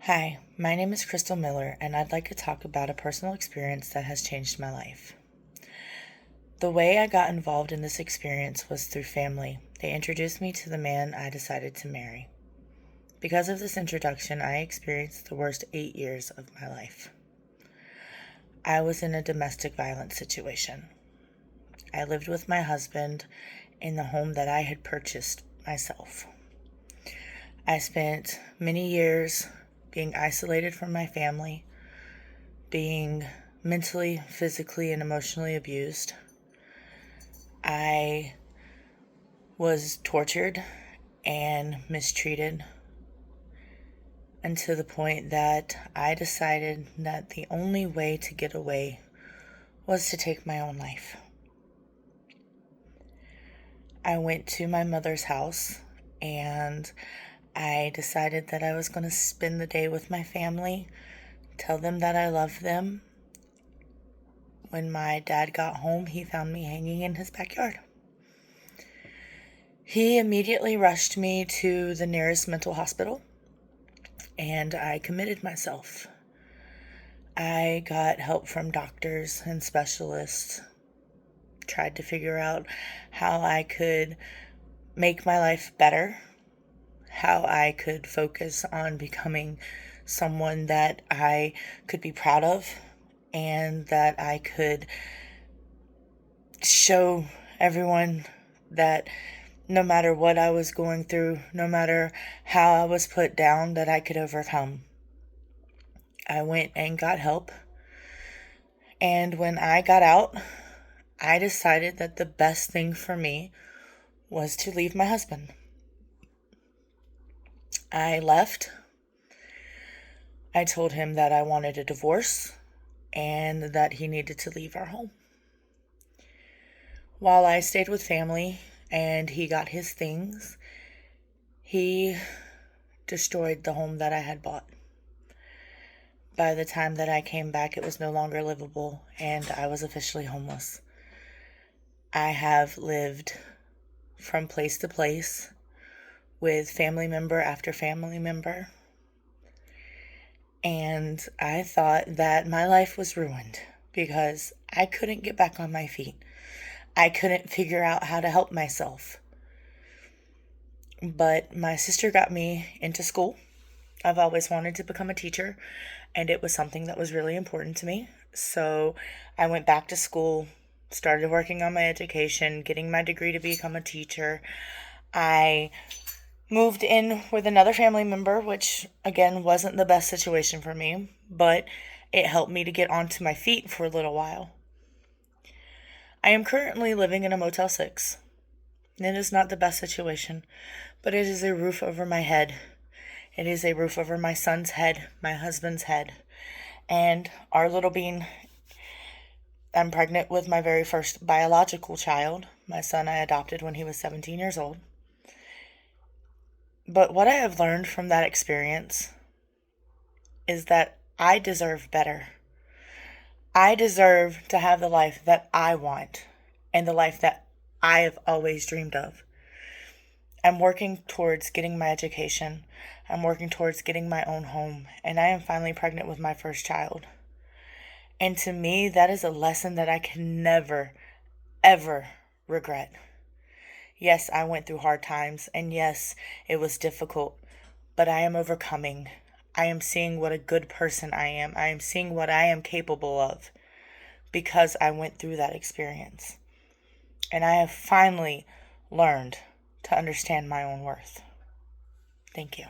Hi, my name is Crystal Miller, and I'd like to talk about a personal experience that has changed my life. The way I got involved in this experience was through family. They introduced me to the man I decided to marry. Because of this introduction, I experienced the worst 8 years of my life. I was in a domestic violence situation. I lived with my husband in the home that I had purchased myself. I spent many years being isolated from my family, being mentally, physically, and emotionally abused. I was tortured and mistreated, and to the point that I decided that the only way to get away was to take my own life. I went to my mother's house and I decided that I was going to spend the day with my family, tell them that I love them. When my dad got home, he found me hanging in his backyard. He immediately rushed me to the nearest mental hospital, and I committed myself. I got help from doctors and specialists, tried to figure out how I could make my life better, how I could focus on becoming someone that I could be proud of, and that I could show everyone that no matter what I was going through, no matter how I was put down, that I could overcome. I went and got help. And when I got out, I decided that the best thing for me was to leave my husband. I left. I told him that I wanted a divorce and that he needed to leave our home. While I stayed with family and he got his things, he destroyed the home that I had bought. By the time that I came back, it was no longer livable and I was officially homeless. I have lived from place to place with family member after family member, and I thought that my life was ruined because I couldn't get back on my feet. I couldn't figure out how to help myself. But my sister got me into school. I've always wanted to become a teacher, and it was something that was really important to me. So I went back to school, started working on my education, getting my degree to become a teacher. I moved in with another family member, which again wasn't the best situation for me, but it helped me to get onto my feet for a little while. I am currently living in a Motel 6. It is not the best situation, but it is a roof over my head. It is a roof over my son's head, my husband's head, and our little bean. I'm pregnant with my very first biological child. My son I adopted when he was 17 years old. But what I have learned from that experience is that I deserve better. I deserve to have the life that I want and the life that I have always dreamed of. I'm working towards getting my education. I'm working towards getting my own home. And I am finally pregnant with my first child. And to me, that is a lesson that I can never, ever regret. Yes, I went through hard times. And yes, it was difficult. But I am overcoming. I am seeing what a good person I am. I am seeing what I am capable of because I went through that experience. And I have finally learned to understand my own worth. Thank you.